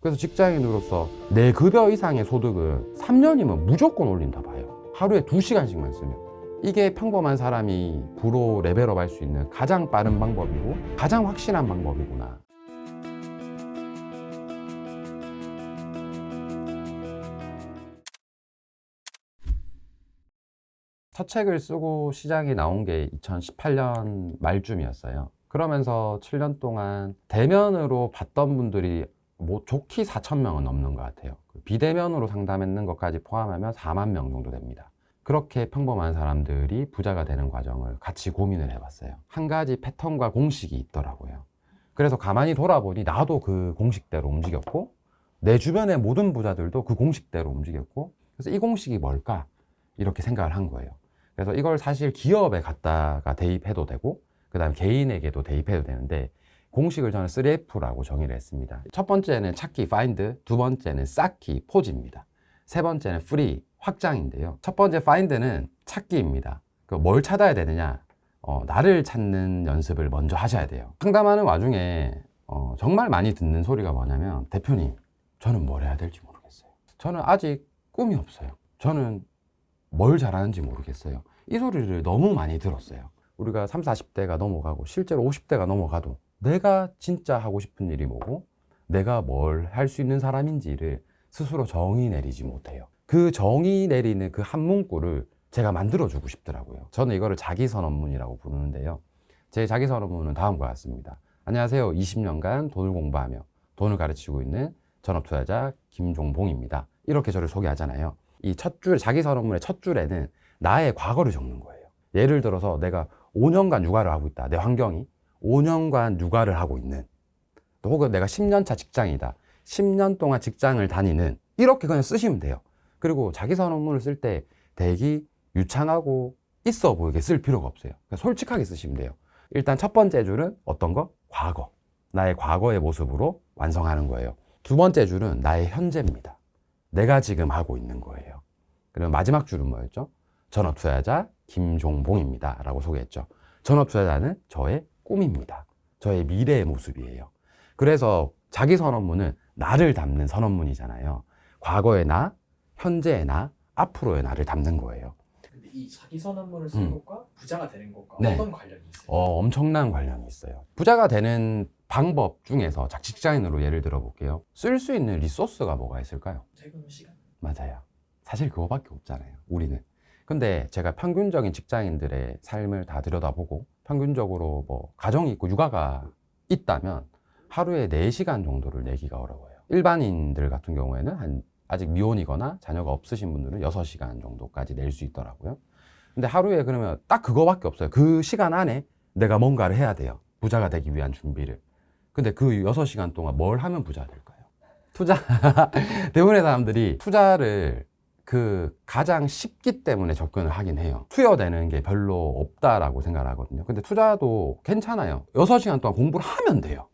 그래서 직장인으로서 내 급여 이상의 소득은 3년이면 무조건 올린다 봐요. 하루에 2시간씩만 쓰면. 이게 평범한 사람이 부로 레벨업 할 수 있는 가장 빠른 방법이고 가장 확실한 방법이구나. 첫 책을 쓰고 시장에 나온 게 2018년 말쯤이었어요. 그러면서 7년 동안 대면으로 봤던 분들이 뭐 좋게 4,000명은 넘는 것 같아요. 비대면으로 상담했는 것까지 포함하면 4만 명 정도 됩니다. 그렇게 평범한 사람들이 부자가 되는 과정을 같이 고민을 해봤어요. 한 가지 패턴과 공식이 있더라고요. 그래서 가만히 돌아보니 나도 그 공식대로 움직였고 내 주변의 모든 부자들도 그 공식대로 움직였고, 그래서 이 공식이 뭘까? 이렇게 생각을 한 거예요. 그래서 이걸 사실 기업에 갖다가 대입해도 되고 그 다음에 개인에게도 대입해도 되는데, 공식을 저는 3F라고 정의를 했습니다. 첫 번째는 찾기, find, 두 번째는 쌓기, 포지입니다. 세 번째는 free, 확장인데요. 첫 번째 find는 찾기입니다. 뭘 찾아야 되느냐? 나를 찾는 연습을 먼저 하셔야 돼요. 상담하는 와중에 정말 많이 듣는 소리가 뭐냐면, 대표님, 저는 뭘 해야 될지 모르겠어요. 저는 아직 꿈이 없어요. 저는 뭘 잘하는지 모르겠어요. 이 소리를 너무 많이 들었어요. 우리가 30, 40대가 넘어가고 실제로 50대가 넘어가도 내가 진짜 하고 싶은 일이 뭐고 내가 뭘 할 수 있는 사람인지를 스스로 정의 내리지 못해요. 그 정의 내리는 그 한 문구를 제가 만들어주고 싶더라고요. 저는 이거를 자기선언문이라고 부르는데요. 제 자기선언문은 다음과 같습니다. 안녕하세요. 20년간 돈을 공부하며 돈을 가르치고 있는 전업투자자 김종봉입니다. 이렇게 저를 소개하잖아요. 이 첫 줄, 자기선언문의 첫 줄에는 나의 과거를 적는 거예요. 예를 들어서 내가 5년간 육아를 하고 있다. 내 환경이 5년간 육아를 하고 있는, 또 혹은 내가 10년차 직장이다. 10년 동안 직장을 다니는, 이렇게 그냥 쓰시면 돼요. 그리고 자기선언문을 쓸 때 대기 유창하고 있어 보이게 쓸 필요가 없어요. 그냥 솔직하게 쓰시면 돼요. 일단 첫 번째 줄은 어떤 거? 과거. 나의 과거의 모습으로 완성하는 거예요. 두 번째 줄은 나의 현재입니다. 내가 지금 하고 있는 거예요. 그리고 마지막 줄은 뭐였죠? 전업투자자 김종봉입니다 라고 소개했죠. 전업투자자는 저의 꿈입니다. 저의 미래의 모습이에요. 그래서 자기선언문은 나를 담는 선언문이잖아요. 과거의 나, 현재의 나, 앞으로의 나를 담는 거예요. 근데 이 자기선언문을 쓰는 것과 부자가 되는 것과 네. 어떤 관련이 있어요? 엄청난 관련이 있어요. 부자가 되는 방법 중에서 직장인으로 예를 들어 볼게요. 쓸 수 있는 리소스가 뭐가 있을까요? 퇴근 후 시간. 맞아요. 사실 그거밖에 없잖아요, 우리는. 근데 제가 평균적인 직장인들의 삶을 다 들여다보고 평균적으로 뭐 가정이 있고 육아가 있다면 하루에 4시간 정도를 내기가 어려워요. 일반인들 같은 경우에는 아직 미혼이거나 자녀가 없으신 분들은 6시간 정도까지 낼 수 있더라고요. 근데 하루에 그러면 딱 그거밖에 없어요. 그 시간 안에 내가 뭔가를 해야 돼요. 부자가 되기 위한 준비를. 근데 그 6시간 동안 뭘 하면 부자가 될까요? 투자. 대부분의 사람들이 투자를 가장 쉽기 때문에 접근을 하긴 해요. 투여되는 게 별로 없다라고 생각을 하거든요. 근데 투자도 괜찮아요. 6시간 동안 공부를 하면 돼요.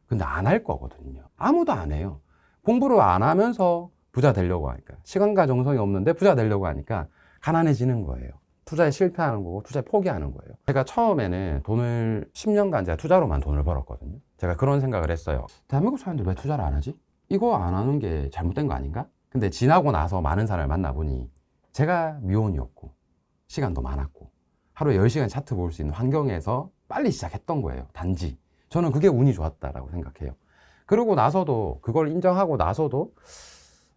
근데 안 할 거거든요. 아무도 안 해요. 공부를 안 하면서 부자 되려고 하니까, 시간과 정성이 없는데 부자 되려고 하니까 가난해지는 거예요. 투자에 실패하는 거고 투자에 포기하는 거예요. 제가 처음에는 돈을 10년간 제가 투자로만 돈을 벌었거든요. 제가 그런 생각을 했어요. 대한민국 사람들 왜 투자를 안 하지? 이거 안 하는 게 잘못된 거 아닌가? 근데 지나고 나서 많은 사람을 만나보니 제가 미혼이었고 시간도 많았고 하루에 10시간 차트 볼 수 있는 환경에서 빨리 시작했던 거예요. 단지 저는 그게 운이 좋았다라고 생각해요. 그러고 나서도, 그걸 인정하고 나서도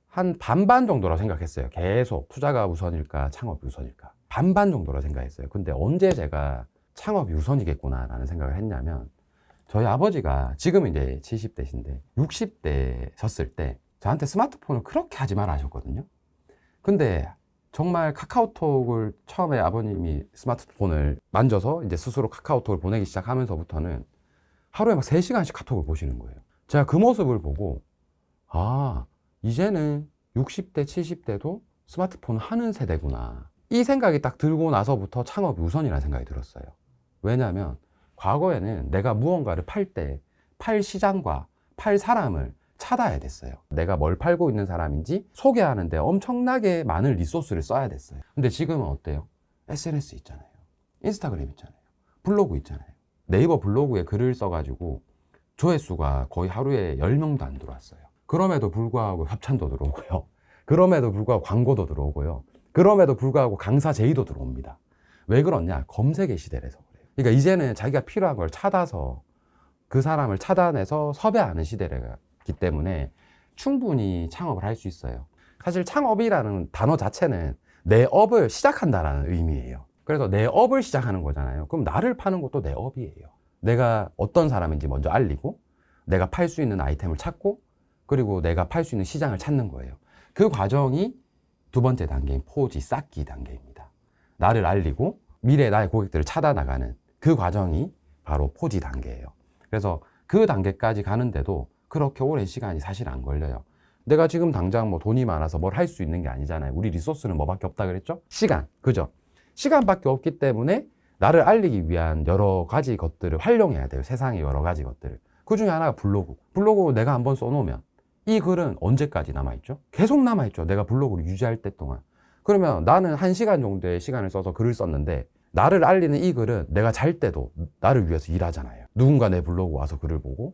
한 반반 정도라고 생각했어요. 계속 투자가 우선일까 창업이 우선일까 반반 정도라고 생각했어요. 근데 언제 제가 창업이 우선이겠구나라는 생각을 했냐면, 저희 아버지가 지금 이제 70대신데 60대셨을 때 저한테 스마트폰을 그렇게 하지 마라 하셨거든요. 근데 정말 카카오톡을 처음에 아버님이 스마트폰을 만져서 이제 스스로 카카오톡을 보내기 시작하면서부터는 하루에 막 3시간씩 카톡을 보시는 거예요. 제가 그 모습을 보고, 아, 이제는 60대, 70대도 스마트폰을 하는 세대구나. 이 생각이 딱 들고 나서부터 창업이 우선이라는 생각이 들었어요. 왜냐하면 과거에는 내가 무언가를 팔 때 팔 시장과 팔 사람을 찾아야 됐어요. 내가 뭘 팔고 있는 사람인지 소개하는데 엄청나게 많은 리소스를 써야 됐어요. 근데 지금은 어때요? SNS 있잖아요. 인스타그램 있잖아요. 블로그 있잖아요. 네이버 블로그에 글을 써가지고 조회수가 거의 하루에 10명도 안 들어왔어요. 그럼에도 불구하고 협찬도 들어오고요. 그럼에도 불구하고 광고도 들어오고요. 그럼에도 불구하고 강사 제의도 들어옵니다. 왜 그러냐? 검색의 시대라서 그래요. 그러니까 이제는 자기가 필요한 걸 찾아서 그 사람을 차단해서 섭외하는 시대이기 때문에 충분히 창업을 할 수 있어요. 사실 창업이라는 단어 자체는 내 업을 시작한다라는 의미예요. 그래서 내 업을 시작하는 거잖아요. 그럼 나를 파는 것도 내 업이에요. 내가 어떤 사람인지 먼저 알리고 내가 팔 수 있는 아이템을 찾고 그리고 내가 팔 수 있는 시장을 찾는 거예요. 그 과정이 두 번째 단계인 포지 쌓기 단계입니다. 나를 알리고 미래의 나의 고객들을 찾아 나가는 그 과정이 바로 포지 단계예요. 그래서 그 단계까지 가는데도 그렇게 오랜 시간이 사실 안 걸려요. 내가 지금 당장 뭐 돈이 많아서 뭘 할 수 있는 게 아니잖아요. 우리 리소스는 뭐밖에 없다 그랬죠? 시간, 그죠? 시간밖에 없기 때문에 나를 알리기 위한 여러 가지 것들을 활용해야 돼요. 세상의 여러 가지 것들을. 그 중에 하나가 블로그. 블로그 내가 한번 써놓으면 이 글은 언제까지 남아있죠? 계속 남아있죠. 내가 블로그를 유지할 때 동안. 그러면 나는 1시간 정도의 시간을 써서 글을 썼는데 나를 알리는 이 글은 내가 잘 때도 나를 위해서 일하잖아요. 누군가 내 블로그 와서 글을 보고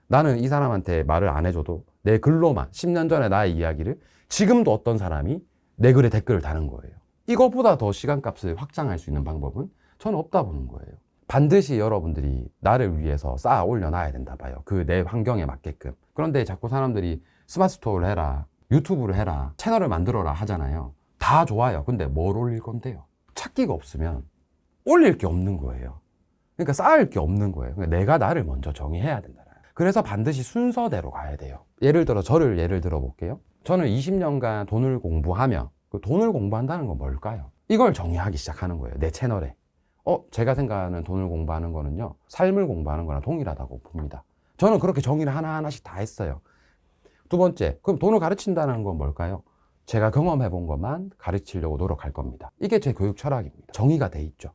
나는 이 사람한테 말을 안 해줘도 내 글로만 10년 전에 나의 이야기를 지금도 어떤 사람이 내 글에 댓글을 다는 거예요. 이것보다 더 시간값을 확장할 수 있는 방법은 저는 없다 보는 거예요. 반드시 여러분들이 나를 위해서 쌓아 올려놔야 된다 봐요. 그 내 환경에 맞게끔. 그런데 자꾸 사람들이 스마트 스토어를 해라, 유튜브를 해라, 채널을 만들어라 하잖아요. 다 좋아요. 근데 뭘 올릴 건데요? 찾기가 없으면 올릴 게 없는 거예요. 그러니까 쌓을 게 없는 거예요. 그러니까 내가 나를 먼저 정의해야 된다. 그래서 반드시 순서대로 가야 돼요. 예를 들어 저를 예를 들어 볼게요. 저는 20년간 돈을 공부하며 그 돈을 공부한다는 건 뭘까요? 이걸 정의하기 시작하는 거예요. 내 채널에. 제가 생각하는 돈을 공부하는 거는요, 삶을 공부하는 거랑 동일하다고 봅니다. 저는 그렇게 정의를 하나하나씩 다 했어요. 두 번째, 그럼 돈을 가르친다는 건 뭘까요? 제가 경험해 본 것만 가르치려고 노력할 겁니다. 이게 제 교육 철학입니다. 정의가 돼 있죠.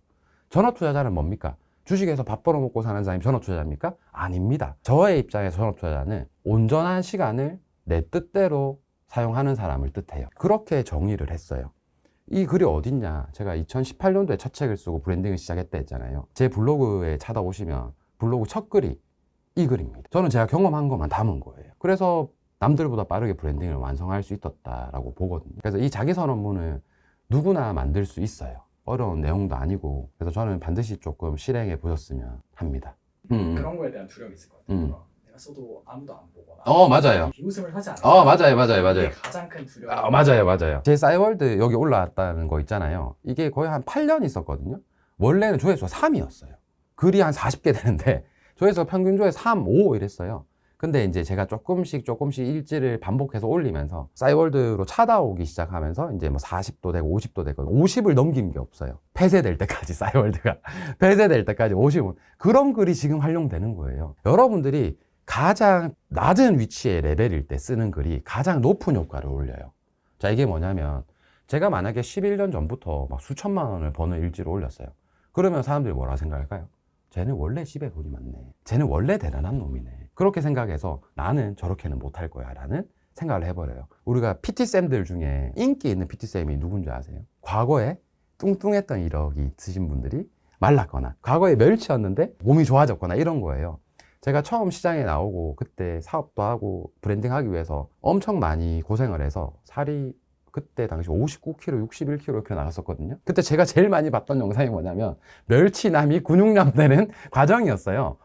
전업 투자자는 뭡니까? 주식에서 밥 벌어먹고 사는 사람이 전업 투자자입니까? 아닙니다. 저의 입장에서 전업 투자자는 온전한 시간을 내 뜻대로 사용하는 사람을 뜻해요. 그렇게 정의를 했어요. 이 글이 어딨냐? 제가 2018년도에 첫 책을 쓰고 브랜딩을 시작했다 했잖아요. 제 블로그에 찾아오시면 블로그 첫 글이 이 글입니다. 저는 제가 경험한 것만 담은 거예요. 그래서 남들보다 빠르게 브랜딩을 완성할 수 있었다라고 보거든요. 그래서 이 자기선언문을 누구나 만들 수 있어요. 어려운 내용도 아니고. 그래서 저는 반드시 조금 실행해 보셨으면 합니다. 그런 거에 대한 두려움이 있을 것 같아요. 내가 써도 아무도 안 보거나 맞아요. 비웃음을 하지 않아. 맞아요. 이게 가장 큰 두려움. 맞아요. 제 싸이월드 여기 올라왔다는 거 있잖아요. 이게 거의 한 8년 있었거든요. 원래는 조회수가 3이었어요. 글이 한 40개 되는데 조회수가 평균 조회 3, 5 이랬어요. 근데 이제 제가 조금씩 일지를 반복해서 올리면서 싸이월드로 찾아오기 시작하면서 이제 뭐 40도 되고 50도 되고 50을 넘긴 게 없어요. 폐쇄될 때까지 싸이월드가 폐쇄될 때까지 50은 그런 글이 지금 활용되는 거예요. 여러분들이 가장 낮은 위치의 레벨일 때 쓰는 글이 가장 높은 효과를 올려요. 자, 이게 뭐냐면 제가 만약에 11년 전부터 막 수천만 원을 버는 일지를 올렸어요. 그러면 사람들이 뭐라 생각할까요? 쟤는 원래 집에 돈이 많네. 쟤는 원래 대단한 놈이네. 그렇게 생각해서 나는 저렇게는 못할 거야 라는 생각을 해버려요. 우리가 PT쌤들 중에 인기 있는 PT쌤이 누군지 아세요? 과거에 뚱뚱했던 이력이 있으신 분들이 말랐거나 과거에 멸치였는데 몸이 좋아졌거나 이런 거예요. 제가 처음 시장에 나오고 그때 사업도 하고 브랜딩 하기 위해서 엄청 많이 고생을 해서 살이 그때 당시 59kg, 61kg 이렇게 나갔었거든요. 그때 제가 제일 많이 봤던 영상이 뭐냐면 멸치남이 근육남 되는 과정이었어요.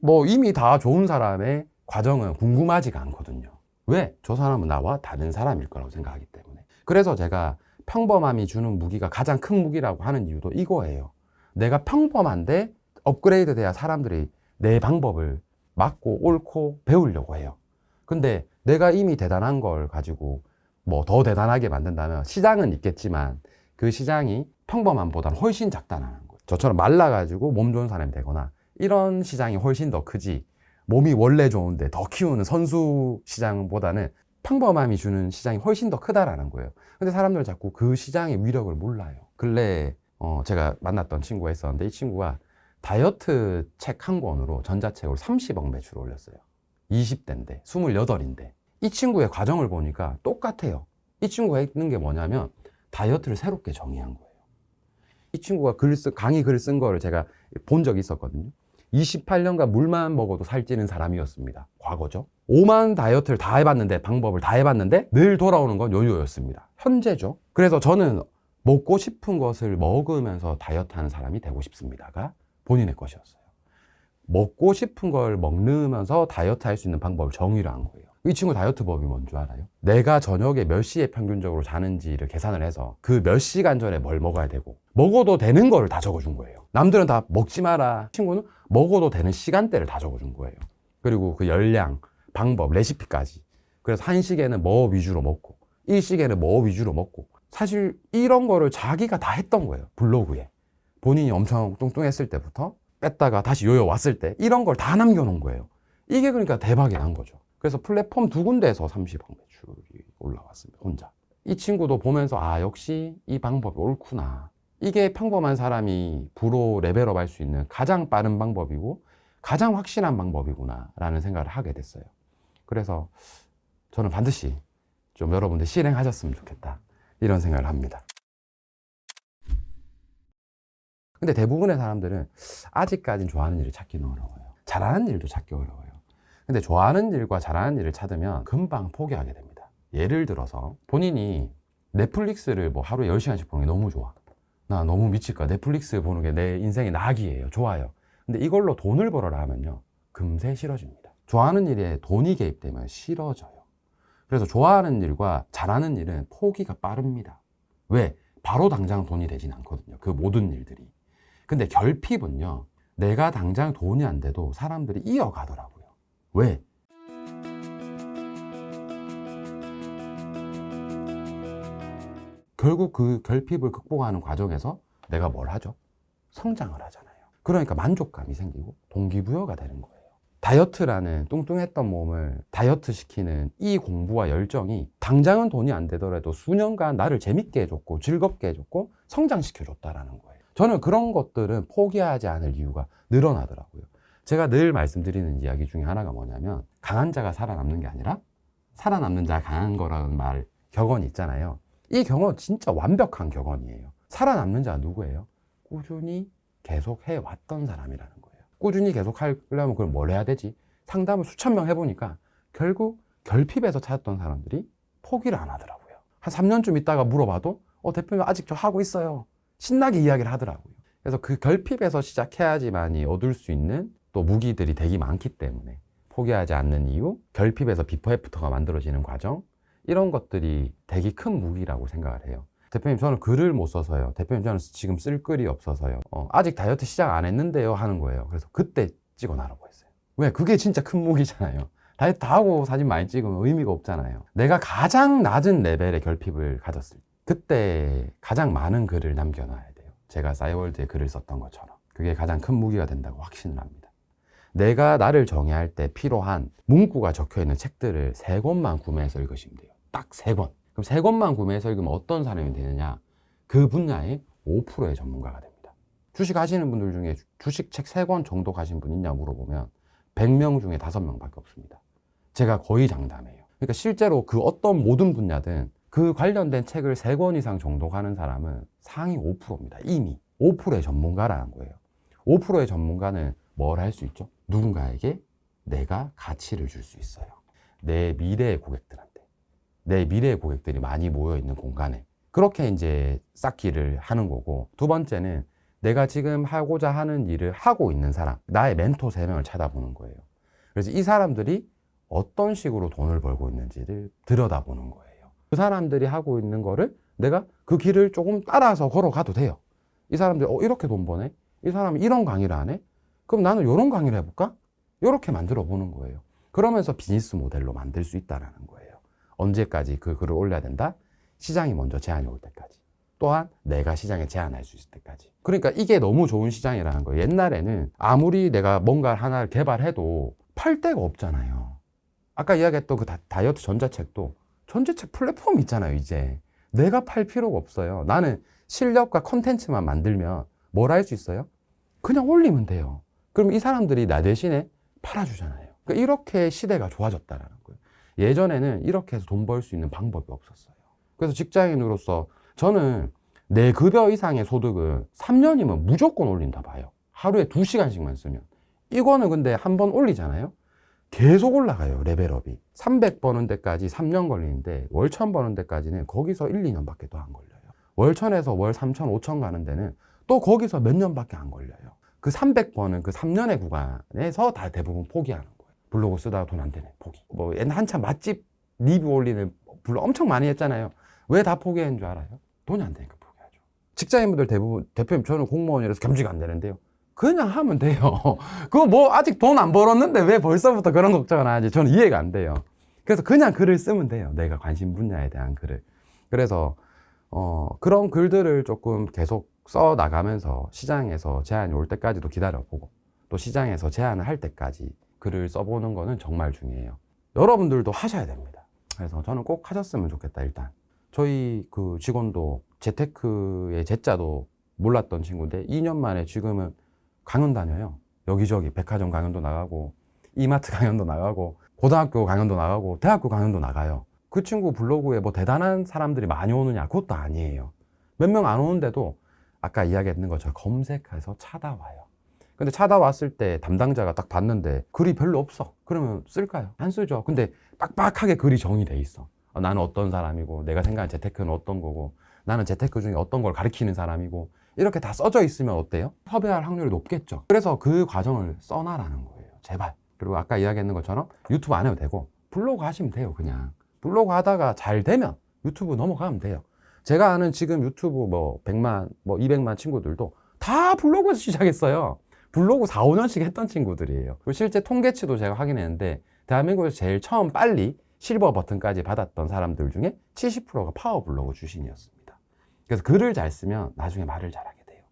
뭐 이미 다 좋은 사람의 과정은 궁금하지가 않거든요. 왜? 저 사람은 나와 다른 사람일 거라고 생각하기 때문에. 그래서 제가 평범함이 주는 무기가 가장 큰 무기라고 하는 이유도 이거예요. 내가 평범한데 업그레이드 돼야 사람들이 내 방법을 맞고 옳고 배우려고 해요. 근데 내가 이미 대단한 걸 가지고 뭐 더 대단하게 만든다면 시장은 있겠지만 그 시장이 평범함보다는 훨씬 작다는 거예요. 저처럼 말라가지고 몸 좋은 사람이 되거나 이런 시장이 훨씬 더 크지 몸이 원래 좋은데 더 키우는 선수 시장보다는 평범함이 주는 시장이 훨씬 더 크다라는 거예요. 근데 사람들은 자꾸 그 시장의 위력을 몰라요. 근래에 제가 만났던 친구가 있었는데 이 친구가 다이어트 책 한 권으로 전자책으로 30억 매출을 올렸어요. 20대인데 28인데 이 친구의 과정을 보니까 똑같아요. 이 친구가 했는 게 뭐냐면 다이어트를 새롭게 정의한 거예요. 이 친구가 강의 글 쓴 거를 제가 본 적이 있었거든요. 28년간 물만 먹어도 살찌는 사람이었습니다. 과거죠. 오만 다이어트를 다 해봤는데, 방법을 다 해봤는데 늘 돌아오는 건 요요였습니다. 현재죠. 그래서 저는 먹고 싶은 것을 먹으면서 다이어트하는 사람이 되고 싶습니다가 본인의 것이었어요. 먹고 싶은 걸 먹으면서 다이어트 할 수 있는 방법을 정의를 한 거예요. 이 친구 다이어트 법이 뭔 줄 알아요? 내가 저녁에 몇 시에 평균적으로 자는지를 계산을 해서 그 몇 시간 전에 뭘 먹어야 되고, 먹어도 되는 거를 다 적어준 거예요. 남들은 다 먹지 마라. 친구는 먹어도 되는 시간대를 다 적어준 거예요. 그리고 그 열량, 방법, 레시피까지. 그래서 한식에는 뭐 위주로 먹고, 일식에는 뭐 위주로 먹고, 사실 이런 거를 자기가 다 했던 거예요. 블로그에. 본인이 엄청 뚱뚱했을 때부터 뺐다가 다시 요요 왔을 때 이런 걸 다 남겨놓은 거예요. 이게 그러니까 대박이 난 거죠. 그래서 플랫폼 2군데에서 30억 매출이 올라왔습니다. 혼자. 이 친구도 보면서 아, 역시 이 방법이 옳구나. 이게 평범한 사람이 프로 레벨업 할 수 있는 가장 빠른 방법이고 가장 확실한 방법이구나 라는 생각을 하게 됐어요. 그래서 저는 반드시 좀 여러분들 실행하셨으면 좋겠다, 이런 생각을 합니다. 근데 대부분의 사람들은 아직까지는 좋아하는 일을 찾기는 어려워요. 잘하는 일도 찾기 어려워요. 근데 좋아하는 일과 잘하는 일을 찾으면 금방 포기하게 됩니다. 예를 들어서 본인이 넷플릭스를 뭐 하루에 10시간씩 보는 게 너무 좋아. 나 너무 미칠까? 넷플릭스 보는 게 내 인생의 낙이에요. 좋아요. 근데 이걸로 돈을 벌어라 하면요, 금세 싫어집니다. 좋아하는 일에 돈이 개입되면 싫어져요. 그래서 좋아하는 일과 잘하는 일은 포기가 빠릅니다. 왜? 바로 당장 돈이 되진 않거든요. 그 모든 일들이. 근데 결핍은요, 내가 당장 돈이 안 돼도 사람들이 이어가더라고요. 왜? 결국 그 결핍을 극복하는 과정에서 내가 뭘 하죠? 성장을 하잖아요. 그러니까 만족감이 생기고 동기부여가 되는 거예요. 다이어트라는 뚱뚱했던 몸을 다이어트 시키는 이 공부와 열정이 당장은 돈이 안 되더라도 수년간 나를 재밌게 해줬고 즐겁게 해줬고 성장시켜줬다라는 거예요. 저는 그런 것들은 포기하지 않을 이유가 늘어나더라고요. 제가 늘 말씀드리는 이야기 중에 하나가 뭐냐면, 강한 자가 살아남는 게 아니라 살아남는 자가 강한 거라는 말, 격언이 있잖아요. 이 격언 진짜 완벽한 격언이에요. 살아남는 자가 누구예요? 꾸준히 계속 해왔던 사람이라는 거예요. 꾸준히 계속 하려면 그럼 뭘 해야 되지? 상담을 수천 명 해보니까 결국 결핍에서 찾았던 사람들이 포기를 안 하더라고요. 한 3년쯤 있다가 물어봐도 대표님 아직 저 하고 있어요. 신나게 이야기를 하더라고요. 그래서 그 결핍에서 시작해야지만이 얻을 수 있는 또 무기들이 되게 많기 때문에 포기하지 않는 이유, 결핍에서 비포 애프터가 만들어지는 과정, 이런 것들이 되게 큰 무기라고 생각을 해요. 대표님 저는 글을 못 써서요. 대표님 저는 지금 쓸 글이 없어서요. 아직 다이어트 시작 안 했는데요 하는 거예요. 그래서 그때 찍어놔라고 했어요. 왜? 그게 진짜 큰 무기잖아요. 다이어트 다 하고 사진 많이 찍으면 의미가 없잖아요. 내가 가장 낮은 레벨의 결핍을 가졌을 때, 그때 가장 많은 글을 남겨놔야 돼요. 제가 싸이월드에 글을 썼던 것처럼. 그게 가장 큰 무기가 된다고 확신을 합니다. 내가 나를 정의할 때 필요한 문구가 적혀있는 책들을 3권만 구매해서 읽으시면 돼요. 딱 3권. 그럼 3권만 구매해서 읽으면 어떤 사람이 되느냐? 그 분야의 5%의 전문가가 됩니다. 주식 하시는 분들 중에 주식 책 3권 정도 가신 분 있냐 물어보면 100명 중에 5명밖에 없습니다. 제가 거의 장담해요. 그러니까 실제로 그 어떤 모든 분야든 그 관련된 책을 3권 이상 정도 가는 사람은 상위 5%입니다. 이미 5%의 전문가라는 거예요. 5%의 전문가는 뭘 할 수 있죠? 누군가에게 내가 가치를 줄 수 있어요. 내 미래의 고객들한테. 내 미래의 고객들이 많이 모여있는 공간에. 그렇게 이제 쌓기를 하는 거고, 두 번째는 내가 지금 하고자 하는 일을 하고 있는 사람, 나의 멘토 3명을 찾아보는 거예요. 그래서 이 사람들이 어떤 식으로 돈을 벌고 있는지를 들여다보는 거예요. 그 사람들이 하고 있는 거를 내가 그 길을 조금 따라서 걸어가도 돼요. 이 사람들이 이렇게 돈 버네? 이 사람이 이런 강의를 하네? 그럼 나는 이런 강의를 해볼까? 이렇게 만들어 보는 거예요. 그러면서 비즈니스 모델로 만들 수 있다는 거예요. 언제까지 그 글을 올려야 된다? 시장이 먼저 제한이 올 때까지. 또한 내가 시장에 제한할 수 있을 때까지. 그러니까 이게 너무 좋은 시장이라는 거예요. 옛날에는 아무리 내가 뭔가 하나를 개발해도 팔 데가 없잖아요. 아까 이야기했던 그 다이어트 전자책도 전자책 플랫폼 있잖아요. 이제 내가 팔 필요가 없어요. 나는 실력과 컨텐츠만 만들면 뭘 할 수 있어요? 그냥 올리면 돼요. 그럼 이 사람들이 나 대신에 팔아주잖아요. 그러니까 이렇게 시대가 좋아졌다는 거예요. 예전에는 이렇게 해서 돈 벌 수 있는 방법이 없었어요. 그래서 직장인으로서 저는 내 급여 이상의 소득은 3년이면 무조건 올린다 봐요. 하루에 2시간씩만 쓰면 이거는 근데 한 번 올리잖아요. 계속 올라가요, 레벨업이. 300 버는 데까지 3년 걸리는데 월 1000 버는 데까지는 거기서 1, 2년밖에 또 안 걸려요. 월 1000에서 월 3000, 5000 가는 데는 또 거기서 몇 년밖에 안 걸려요. 그 300 버는 그 3년의 구간에서 다 대부분 포기하는 거예요. 블로그 쓰다가 돈 안 되네, 포기. 뭐 옛날 한참 맛집 리뷰 올리는 블로그 엄청 많이 했잖아요. 왜 다 포기한 줄 알아요? 돈이 안 되니까 포기하죠. 직장인분들 대부분, 대표님 저는 공무원이라서 겸직이 안 되는데요. 그냥 하면 돼요. 그거 뭐 아직 돈 안 벌었는데 왜 벌써부터 그런 걱정을 하지? 저는 이해가 안 돼요. 그래서 그냥 글을 쓰면 돼요. 내가 관심 분야에 대한 글을. 그래서 그런 글들을 조금 계속 써 나가면서 시장에서 제안이 올 때까지도 기다려보고 또 시장에서 제안을 할 때까지 글을 써보는 거는 정말 중요해요. 여러분들도 하셔야 됩니다. 그래서 저는 꼭 하셨으면 좋겠다. 일단 저희 그 직원도 재테크의 재자도 몰랐던 친구인데 2년 만에 지금은 강연 다녀요. 여기저기 백화점 강연도 나가고 이마트 강연도 나가고 고등학교 강연도 나가고 대학교 강연도 나가요. 그 친구 블로그에 뭐 대단한 사람들이 많이 오느냐? 그것도 아니에요. 몇 명 안 오는데도 아까 이야기했는 것처럼 검색해서 찾아와요. 근데 찾아왔을 때 담당자가 딱 봤는데 글이 별로 없어. 그러면 쓸까요? 안 쓰죠. 근데 빡빡하게 글이 정의돼 있어. 나는 어떤 사람이고 내가 생각하는 재테크는 어떤 거고 나는 재테크 중에 어떤 걸 가르치는 사람이고 이렇게 다 써져 있으면 어때요? 섭외할 확률이 높겠죠. 그래서 그 과정을 써놔라는 거예요. 제발. 그리고 아까 이야기했는 것처럼 유튜브 안 해도 되고 블로그 하시면 돼요. 그냥 블로그 하다가 잘 되면 유튜브 넘어가면 돼요. 제가 아는 지금 유튜브 뭐 100만 뭐 200만 친구들도 다 블로그에서 시작했어요. 블로그 4, 5년씩 했던 친구들이에요. 그리고 실제 통계치도 제가 확인했는데 대한민국에서 제일 처음 빨리 실버 버튼까지 받았던 사람들 중에 70%가 파워 블로그 출신이었습니다. 그래서 글을 잘 쓰면 나중에 말을 잘하게 돼요.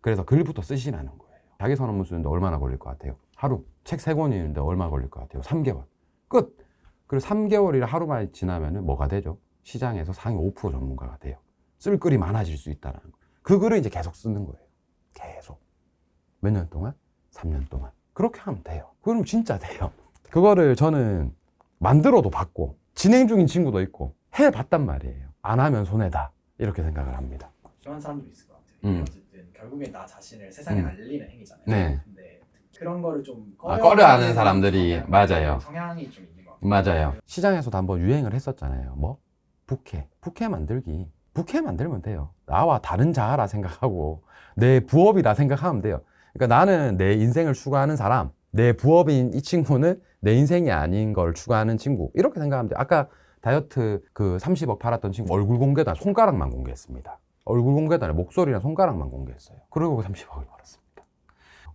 그래서 글부터 쓰시라는 거예요. 자기 선언문 쓰는데 얼마나 걸릴 것 같아요? 하루. 책 3권 읽는데 얼마 걸릴 것 같아요? 3개월. 끝! 그리고 3개월이나 하루만 지나면은 뭐가 되죠? 시장에서 상위 5% 전문가가 돼요. 쓸 글이 많아질 수 있다는 거예요. 그 글을 이제 계속 쓰는 거예요. 계속. 몇 년 동안? 3년 동안. 그렇게 하면 돼요. 그럼 진짜 돼요. 그거를 저는 만들어도 봤고 진행 중인 친구도 있고 해봤단 말이에요. 안 하면 손해다. 이렇게 생각을 합니다. 그런 사람도 있을 것 같아요. 어쨌든 결국엔 나 자신을 세상에 알리는 행위잖아요. 네. 근데 그런 거를 좀 꺼려하는 사람들이 맞아요. 성향이 좀 있는 것 같아요. 맞아요. 시장에서도 한번 유행을 했었잖아요. 뭐? 부캐 만들기. 부캐 만들면 돼요. 나와 다른 자아라 생각하고 내 부업이라 생각하면 돼요. 그러니까 나는 내 인생을 추구하는 사람, 내 부업인 이 친구는 내 인생이 아닌 걸 추구하는 친구. 이렇게 생각하면 돼요. 아까 다이어트 그 30억 팔았던 친구 얼굴 공개도 안 손가락만 공개했습니다. 얼굴 공개도 아니라 목소리랑 손가락만 공개했어요. 그리고 30억을 벌었습니다.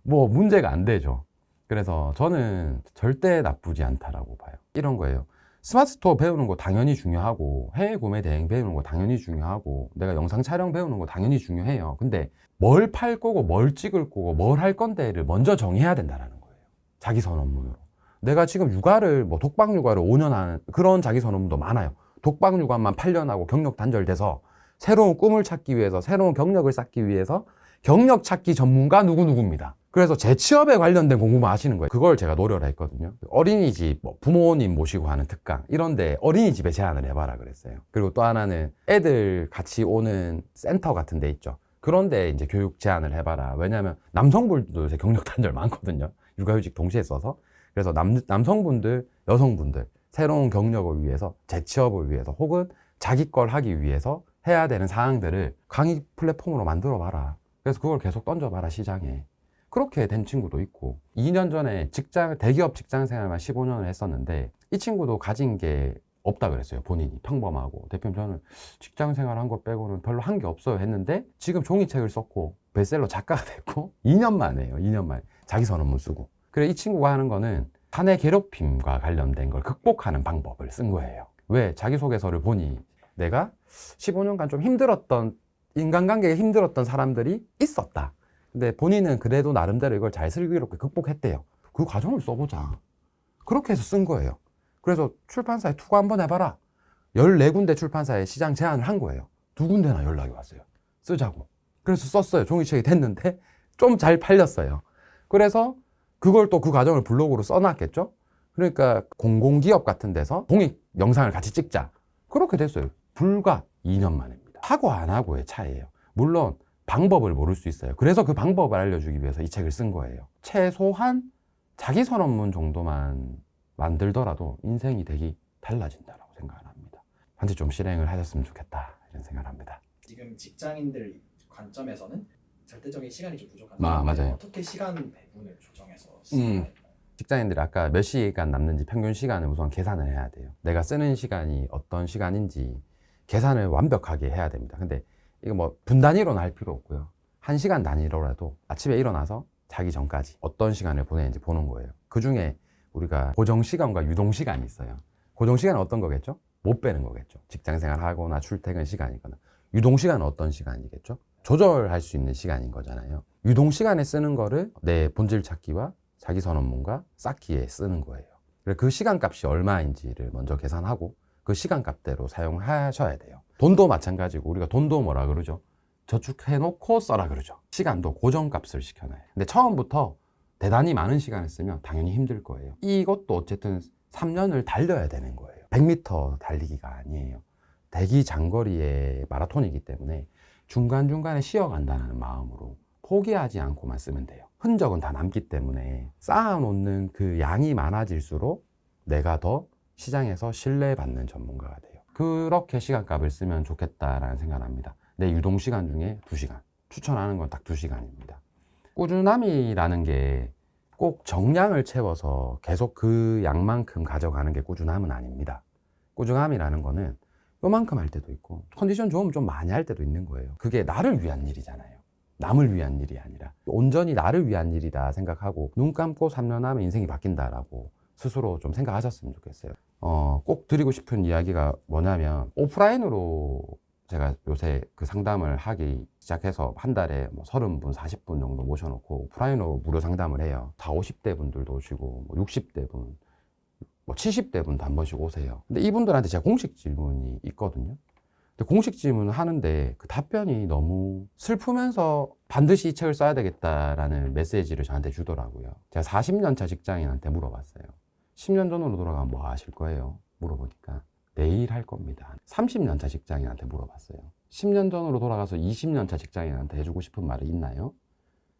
뭐 문제가 안 되죠. 그래서 저는 절대 나쁘지 않다라고 봐요. 이런 거예요. 스마트 스토어 배우는 거 당연히 중요하고 해외 구매 대행 배우는 거 당연히 중요하고 내가 영상 촬영 배우는 거 당연히 중요해요. 근데 뭘 팔 거고 뭘 찍을 거고 뭘 할 건데를 먼저 정해야 된다는 거예요. 자기 선언문으로. 내가 지금 육아를 뭐 독박 육아를 5년 하는 그런 자기 선언문도 많아요. 독박 육아만 8년 하고 경력 단절돼서 새로운 꿈을 찾기 위해서 새로운 경력을 쌓기 위해서 경력 찾기 전문가 누구누구입니다. 그래서 재취업에 관련된 공부만 하시는 거예요. 그걸 제가 노려라 했거든요. 어린이집, 뭐 부모님 모시고 하는 특강 이런데 어린이집에 제안을 해봐라 그랬어요. 그리고 또 하나는 애들 같이 오는 센터 같은 데 있죠. 그런데 이제 교육 제안을 해봐라. 왜냐하면 남성분들도 요새 경력 단절 많거든요. 육아휴직 동시에 써서. 그래서 남성분들, 여성분들 새로운 경력을 위해서 재취업을 위해서 혹은 자기 걸 하기 위해서 해야 되는 사항들을 강의 플랫폼으로 만들어 봐라. 그래서 그걸 계속 던져봐라 시장에. 그렇게 된 친구도 있고 2년 전에 대기업 직장 생활만 15년을 했었는데 이 친구도 가진 게 없다 그랬어요. 본인이 평범하고 대표님 저는 직장 생활한 거 빼고는 별로 한 게 없어요 했는데 지금 종이책을 썼고 베스트셀러 작가가 됐고 2년 만에요. 2년 만에 자기 선언문 쓰고. 그래 이 친구가 하는 거는 사내 괴롭힘과 관련된 걸 극복하는 방법을 쓴 거예요. 왜? 자기소개서를 보니 내가 15년간 좀 힘들었던 인간관계가 힘들었던 사람들이 있었다. 근데 본인은 그래도 나름대로 이걸 잘 슬기롭게 극복했대요. 그 과정을 써보자. 그렇게 해서 쓴 거예요. 그래서 출판사에 투고 한번 해봐라. 14군데 출판사에 시장 제안을 한 거예요. 2군데나 연락이 왔어요. 쓰자고. 그래서 썼어요. 종이책이 됐는데 좀 잘 팔렸어요. 그래서 그걸 또 그 과정을 블로그로 써놨겠죠. 그러니까 공공기업 같은 데서 공익 영상을 같이 찍자. 그렇게 됐어요. 불과 2년 만입니다. 하고 안 하고의 차이예요. 물론 방법을 모를 수 있어요. 그래서 그 방법을 알려주기 위해서 이 책을 쓴 거예요. 최소한 자기 선언문 정도만 만들더라도 인생이 되게 달라진다라고 생각을 합니다. 반드시 좀 실행을 하셨으면 좋겠다 이런 생각을 합니다. 지금 직장인들 관점에서는 절대적인 시간이 좀 부족한 맞아요. 상황인데 어떻게 시간 배분을 조정해서 시간을 직장인들이 아까 몇 시간 남는지 평균 시간을 우선 계산을 해야 돼요. 내가 쓰는 시간이 어떤 시간인지 계산을 완벽하게 해야 됩니다. 근데 이거 뭐 분 단위로는 할 필요 없고요. 1시간 단위로라도 아침에 일어나서 자기 전까지 어떤 시간을 보내는지 보는 거예요. 그 중에 우리가 고정 시간과 유동 시간이 있어요. 고정 시간은 어떤 거겠죠? 못 빼는 거겠죠. 직장 생활하거나 출퇴근 시간이거나. 유동 시간은 어떤 시간이겠죠? 조절할 수 있는 시간인 거잖아요. 유동 시간에 쓰는 거를 내 본질 찾기와 자기 선언문과 쌓기에 쓰는 거예요. 그래서 그 시간값이 얼마인지를 먼저 계산하고 그 시간값대로 사용하셔야 돼요. 돈도 마찬가지고 우리가 돈도 뭐라 그러죠? 저축해놓고 써라 그러죠. 시간도 고정값을 시켜놔요. 근데 처음부터 대단히 많은 시간을 쓰면 당연히 힘들 거예요. 이것도 어쨌든 3년을 달려야 되는 거예요. 100m 달리기가 아니에요. 대기 장거리의 마라톤이기 때문에 중간중간에 쉬어간다는 마음으로 포기하지 않고만 쓰면 돼요. 흔적은 다 남기 때문에 쌓아놓는 그 양이 많아질수록 내가 더 시장에서 신뢰받는 전문가가 돼요. 그렇게 시간값을 쓰면 좋겠다라는 생각을 합니다. 내 유동시간 중에 2시간. 추천하는 건 딱 2시간입니다. 꾸준함이라는 게 꼭 정량을 채워서 계속 그 양만큼 가져가는 게 꾸준함은 아닙니다. 꾸준함이라는 거는 요만큼 할 때도 있고 컨디션 좋으면 좀 많이 할 때도 있는 거예요. 그게 나를 위한 일이잖아요. 남을 위한 일이 아니라 온전히 나를 위한 일이다 생각하고 눈 감고 3년 하면 인생이 바뀐다라고 스스로 좀 생각하셨으면 좋겠어요. 꼭 드리고 싶은 이야기가 뭐냐면 오프라인으로 제가 요새 그 상담을 하기 시작해서 한 달에 뭐 30분, 40분 정도 모셔놓고 오프라인으로 무료 상담을 해요. 40, 50대 분들도 오시고 뭐 60대 분, 뭐 70대 분도 한 번씩 오세요. 근데 이분들한테 제가 공식 질문이 있거든요. 근데 공식 질문을 하는데 그 답변이 너무 슬프면서 반드시 이 책을 써야 되겠다라는 메시지를 저한테 주더라고요. 제가 40년 차 직장인한테 물어봤어요. 10년 전으로 돌아가면 뭐 하실 거예요? 물어보니까 내일 할 겁니다. 30년 차 직장인한테 물어봤어요. 10년 전으로 돌아가서 20년 차 직장인한테 해주고 싶은 말이 있나요?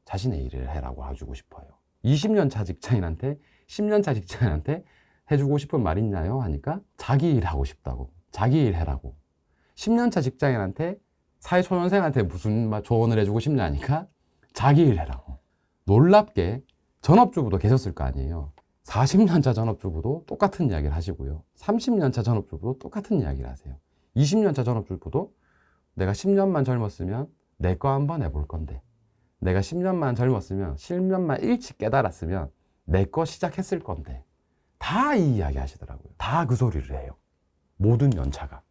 자신의 일을 해라고 해주고 싶어요. 20년 차 직장인한테 10년 차 직장인한테 해주고 싶은 말 있나요? 하니까 자기 일 하고 싶다고. 자기 일 해라고. 10년 차 직장인한테 사회초년생한테 무슨 조언을 해주고 싶냐니까 자기 일 해라고. 놀랍게 전업주부도 계셨을 거 아니에요. 40년 차 전업주부도 똑같은 이야기를 하시고요. 30년 차 전업주부도 똑같은 이야기를 하세요. 20년 차 전업주부도 내가 10년만 젊었으면 내 거 한번 해볼 건데, 내가 10년만 젊었으면 10년만 일찍 깨달았으면 내 거 시작했을 건데, 다 이 이야기 하시더라고요. 다 그 소리를 해요. 모든 연차가.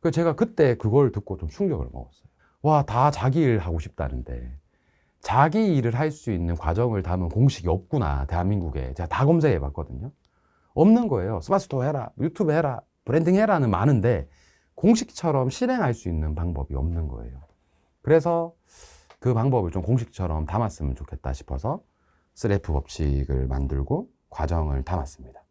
그래서 제가 그때 그걸 듣고 좀 충격을 먹었어요. 와, 다 자기 일 하고 싶다는데 자기 일을 할 수 있는 과정을 담은 공식이 없구나, 대한민국에. 제가 다 검색해 봤거든요. 없는 거예요. 스마트스토어 해라, 유튜브 해라, 브랜딩 해라는 많은데 공식처럼 실행할 수 있는 방법이 없는 거예요. 그래서 그 방법을 좀 공식처럼 담았으면 좋겠다 싶어서 3F 법칙을 만들고 과정을 담았습니다.